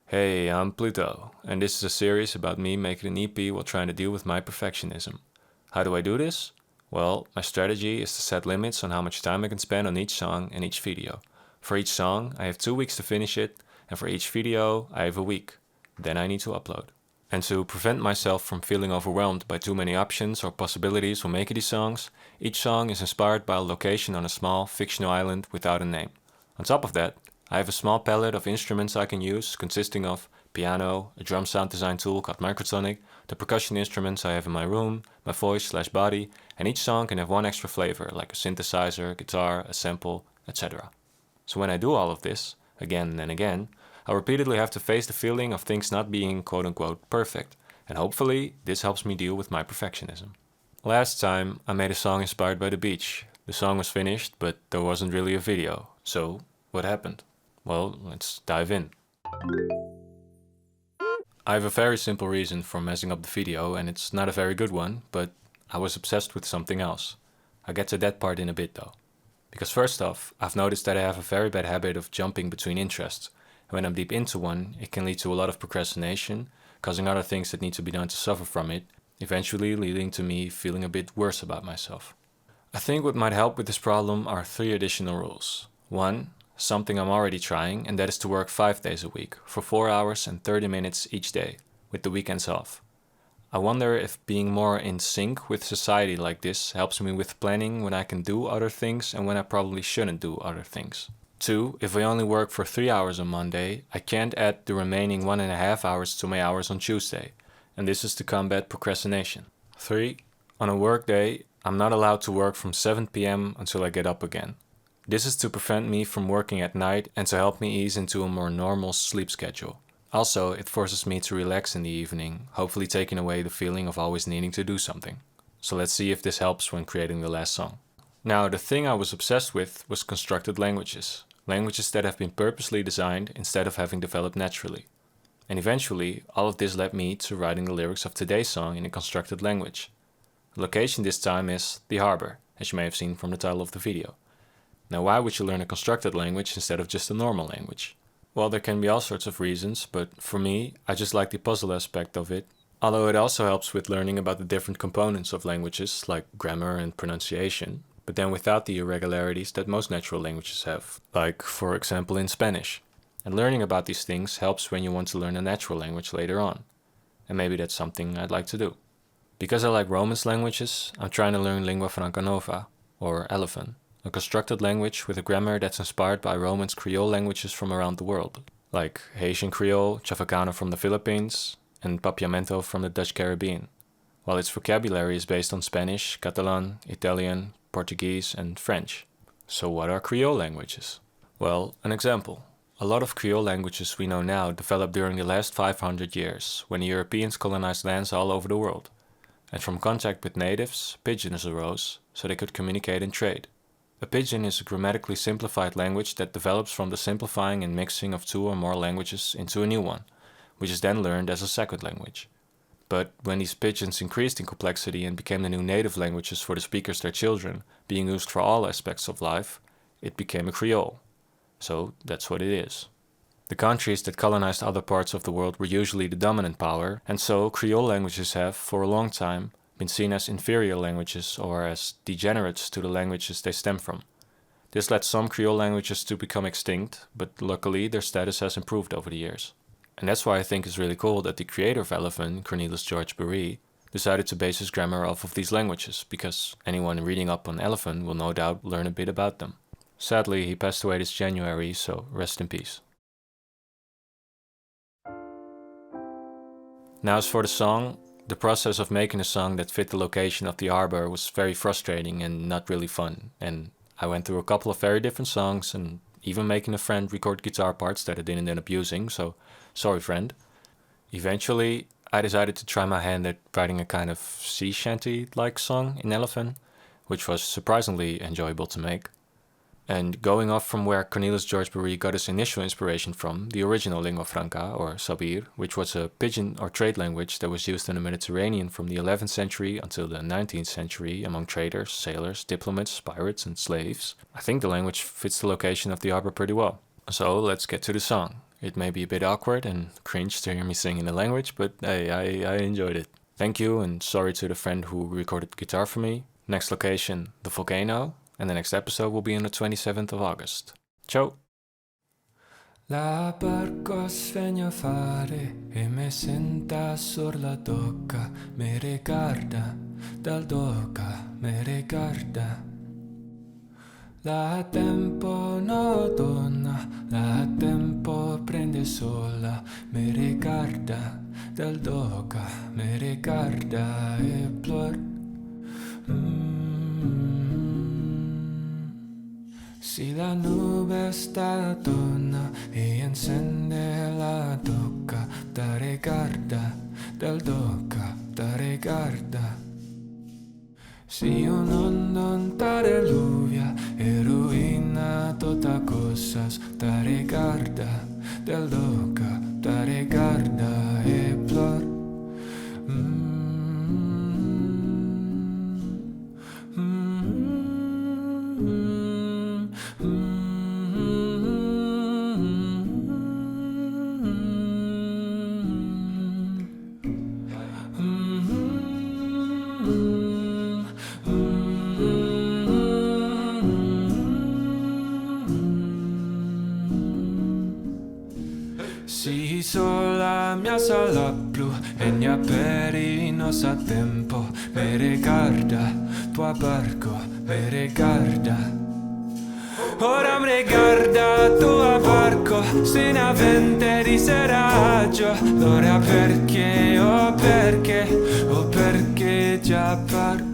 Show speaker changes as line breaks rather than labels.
Hey, I'm Pluto, and this is a series about me making an EP while trying to deal with my perfectionism. How do I do this? Well, my strategy is to set limits on how much time I can spend on each song and each video. For each song, I have 2 weeks to finish it, and for each video, I have a week. Then I need to upload. And to prevent myself from feeling overwhelmed by too many options or possibilities when making these songs, each song is inspired by a location on a small, fictional island without a name. On top of that, I have a small palette of instruments I can use, consisting of piano, a drum sound design tool called Microtonic, the percussion instruments I have in my room, my voice/body, and each song can have one extra flavor, like a synthesizer, guitar, a sample, etc. So when I do all of this, again and again, I repeatedly have to face the feeling of things not being quote-unquote perfect, and hopefully this helps me deal with my perfectionism. Last time I made a song inspired by the beach. The song was finished, but there wasn't really a video, so what happened? Well, let's dive in. I have a very simple reason for messing up the video, and it's not a very good one, but I was obsessed with something else. I'll get to that part in a bit though. Because first off, I've noticed that I have a very bad habit of jumping between interests. And when I'm deep into one, it can lead to a lot of procrastination, causing other things that need to be done to suffer from it, eventually leading to me feeling a bit worse about myself. I think what might help with this problem are 3 additional rules. 1. Something I'm already trying, and that is to work 5 days a week, for 4 hours and 30 minutes each day, with the weekends off. I wonder if being more in sync with society like this helps me with planning when I can do other things and when I probably shouldn't do other things. 2. If I only work for 3 hours on Monday, I can't add the remaining 1.5 hours to my hours on Tuesday, and this is to combat procrastination. 3. On a work day, I'm not allowed to work from 7 p.m. until I get up again. This is to prevent me from working at night and to help me ease into a more normal sleep schedule. Also, it forces me to relax in the evening, hopefully taking away the feeling of always needing to do something. So let's see if this helps when creating the last song. Now, the thing I was obsessed with was constructed languages. Languages that have been purposely designed instead of having developed naturally. And eventually, all of this led me to writing the lyrics of today's song in a constructed language. The location this time is the harbor, as you may have seen from the title of the video. Now, why would you learn a constructed language instead of just a normal language? Well, there can be all sorts of reasons, but for me, I just like the puzzle aspect of it, although it also helps with learning about the different components of languages, like grammar and pronunciation, but then without the irregularities that most natural languages have, like, for example, in Spanish. And learning about these things helps when you want to learn a natural language later on. And maybe that's something I'd like to do. Because I like Romance languages, I'm trying to learn Lingua Franca Nova, or Elephant. A constructed language with a grammar that's inspired by Romance Creole languages from around the world, like Haitian Creole, Chavacano from the Philippines, and Papiamento from the Dutch Caribbean, while its vocabulary is based on Spanish, Catalan, Italian, Portuguese, and French. So what are Creole languages? Well, an example. A lot of Creole languages we know now developed during the last 500 years, when the Europeans colonized lands all over the world. And from contact with natives, pidgins arose, so they could communicate and trade. A pidgin is a grammatically simplified language that develops from the simplifying and mixing of 2 or more languages into a new one, which is then learned as a second language. But when these pidgins increased in complexity and became the new native languages for the speakers their children, being used for all aspects of life, it became a Creole. So that's what it is. The countries that colonized other parts of the world were usually the dominant power, and so Creole languages have, for a long time, been seen as inferior languages or as degenerates to the languages they stem from. This led some Creole languages to become extinct, but luckily their status has improved over the years. And that's why I think it's really cool that the creator of Elephant, Cornelis George Berry, decided to base his grammar off of these languages, because anyone reading up on Elephant will no doubt learn a bit about them. Sadly, he passed away this January, so rest in peace. Now as for the song, the process of making a song that fit the location of the harbor was very frustrating and not really fun, and I went through a couple of very different songs and even making a friend record guitar parts that I didn't end up using, so sorry friend. Eventually, I decided to try my hand at writing a kind of sea shanty-like song in Elephant, which was surprisingly enjoyable to make. And going off from where Cornelis George Berry got his initial inspiration from, the original Lingua Franca, or Sabir, which was a pidgin or trade language that was used in the Mediterranean from the 11th century until the 19th century among traders, sailors, diplomats, pirates, and slaves, I think the language fits the location of the harbor pretty well. So let's get to the song. It may be a bit awkward and cringe to hear me sing in the language, but hey, I enjoyed it. Thank you, and sorry to the friend who recorded guitar for me. Next location, the volcano, and the next episode will be on the 27th of August. Ciao! La barca sveglia fare e me senta sur la docca, me rigarda dal docca, me rigarda. La tempo no donna, la tempo prende sola, me rigarda dal docca, me rigarda e plor. Si la nube sta donna e encende la docca, te rigarda dal docca, te rigarda. Si un'onda diluvia e ruina tutta cosas, te rigarda del docca, te rigarda e plor. Si sola mia sala blu e mia perino sa tempo, me rigarda tua barco, me rigarda. Ora mi rigarda tua barco, se ne avente di seraggio. Allora perché, oh perché già parco.